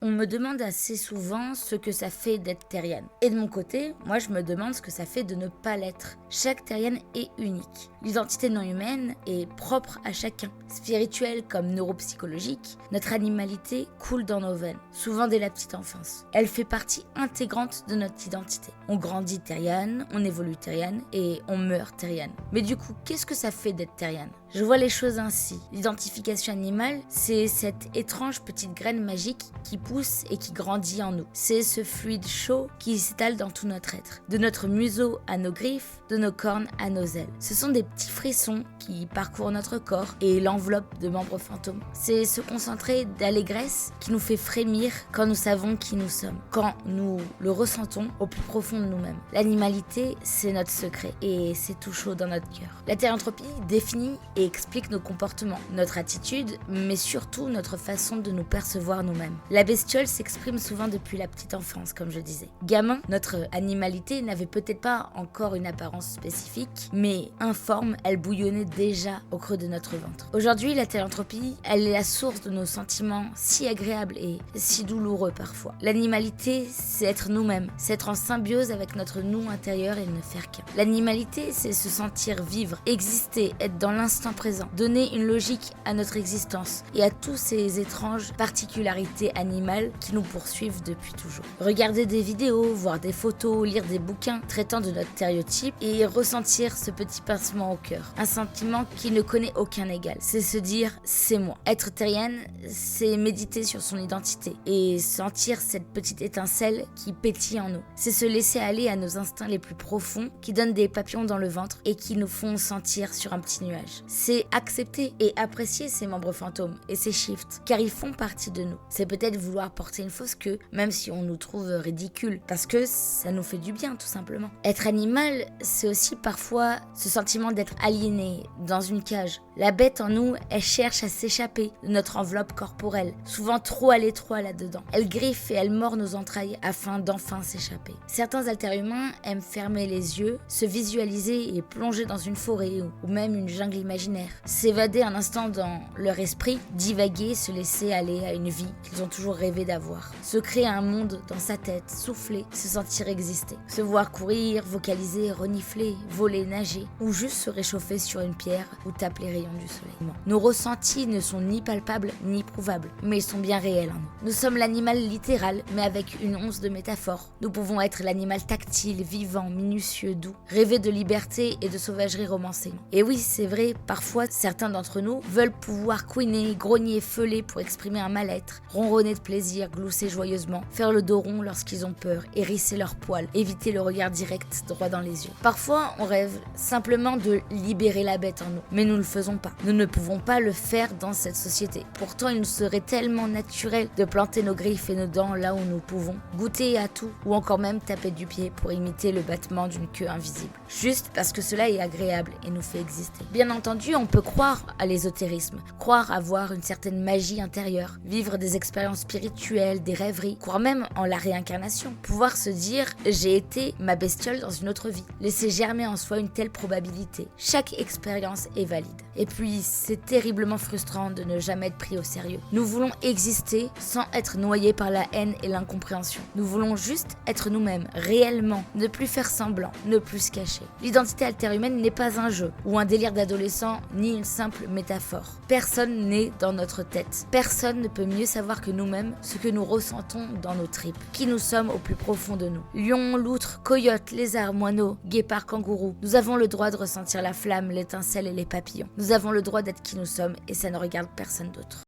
On me demande assez souvent ce que ça fait d'être terrienne. Et de mon côté, moi je me demande ce que ça fait de ne pas l'être. Chaque terrienne est unique. L'identité non humaine est propre à chacun. Spirituelle comme neuropsychologique, notre animalité coule dans nos veines, souvent dès la petite enfance. Elle fait partie intégrante de notre identité. On grandit terrienne, on évolue terrienne et on meurt terrienne. Mais du coup, qu'est-ce que ça fait d'être terrienne ? Je vois les choses ainsi. L'identification animale, c'est cette étrange petite graine magique qui pousse et qui grandit en nous. C'est ce fluide chaud qui s'étale dans tout notre être. De notre museau à nos griffes, de nos cornes à nos ailes. Ce sont des petits frissons qui parcourent notre corps et l'enveloppe de membres fantômes. C'est ce concentré d'allégresse qui nous fait frémir quand nous savons qui nous sommes. Quand nous le ressentons au plus profond de nous-mêmes. L'animalité, c'est notre secret et c'est tout chaud dans notre cœur. La thérianthropie définit et explique nos comportements, notre attitude, mais surtout notre façon de nous percevoir nous-mêmes. La bestiole s'exprime souvent depuis la petite enfance, comme je disais. Gamin, notre animalité n'avait peut-être pas encore une apparence spécifique, mais informe, elle bouillonnait déjà au creux de notre ventre. Aujourd'hui, la thérianthropie, elle est la source de nos sentiments si agréables et si douloureux parfois. L'animalité, c'est être nous-mêmes, c'est être en symbiose avec notre nous intérieur et ne faire qu'un. L'animalité, c'est se sentir vivre, exister, être dans l'instant présent, donner une logique à notre existence et à tous ces étranges particularités animales qui nous poursuivent depuis toujours. Regarder des vidéos, voir des photos, lire des bouquins traitant de notre stéréotype et ressentir ce petit pincement au cœur. Un sentiment qui ne connaît aucun égal. C'est se dire « c'est moi ». Être terrienne, c'est méditer sur son identité et sentir cette petite étincelle qui pétille en nous. C'est se laisser aller à nos instincts les plus profonds qui donnent des papillons dans le ventre et qui nous font sentir sur un petit nuage. C'est accepter et apprécier ces membres fantômes et ces shifts, car ils font partie de nous. C'est peut-être vouloir porter une fausse queue, même si on nous trouve ridicule, parce que ça nous fait du bien tout simplement. Être animal, c'est aussi parfois ce sentiment d'être aliéné, dans une cage. La bête en nous, elle cherche à s'échapper de notre enveloppe corporelle, souvent trop à l'étroit là-dedans. Elle griffe et elle mord nos entrailles afin d'enfin s'échapper. Certains haltères-humains aiment fermer les yeux, se visualiser et plonger dans une forêt ou même une jungle imaginaire. S'évader un instant dans leur esprit, divaguer, se laisser aller à une vie qu'ils ont toujours rêvé d'avoir. Se créer un monde dans sa tête, souffler, se sentir exister. Se voir courir, vocaliser, renifler, voler, nager ou juste se réchauffer sur une pierre ou taper les rayons du soleil. Nos ressentis ne sont ni palpables ni prouvables, mais ils sont bien réels en nous. Nous sommes l'animal littéral, mais avec une once de métaphore. Nous pouvons être l'animal tactile, vivant, minutieux, doux, rêver de liberté et de sauvagerie romancée. Et oui, c'est vrai, parfois certains d'entre nous veulent pouvoir couiner, grogner, feuler pour exprimer un mal-être, ronronner de plaisir, glousser joyeusement, faire le dos rond lorsqu'ils ont peur, hérisser leurs poils, éviter le regard direct droit dans les yeux. Parfois, on rêve simplement de libérer la bête en nous, mais nous ne le faisons pas. Nous ne pouvons pas le faire dans cette société. Pourtant, il nous serait tellement naturel de planter nos griffes et nos dents là où nous pouvons, goûter à tout ou encore même taper du pied pour imiter le battement d'une queue invisible. Juste parce que cela est agréable et nous fait exister. Bien entendu, on peut croire à l'ésotérisme, croire avoir une certaine magie intérieure, vivre des expériences spirituelles, des rêveries, croire même en la réincarnation, pouvoir se dire « j'ai été ma bestiole dans une autre vie », laisser germer en soi une telle probabilité. Chaque expérience est valide. Et puis, c'est terriblement frustrant de ne jamais être pris au sérieux. Nous voulons exister sans être noyés par la haine et l'incompréhension. Nous voulons juste être nous-mêmes, réellement, ne plus faire semblant, ne plus se cacher. L'identité haltère-humaine n'est pas un jeu ou un délire d'adolescent, ni une simple métaphore. Personne n'est dans notre tête. Personne ne peut mieux savoir que nous-mêmes ce que nous ressentons dans nos tripes, qui nous sommes au plus profond de nous. Lion, loutre, coyote, lézard, moineau, guépard, kangourou. Nous avons le droit de ressentir la flamme, l'étincelle et les papillons. Nous avons le droit d'être qui nous sommes et ça ne regarde personne d'autre.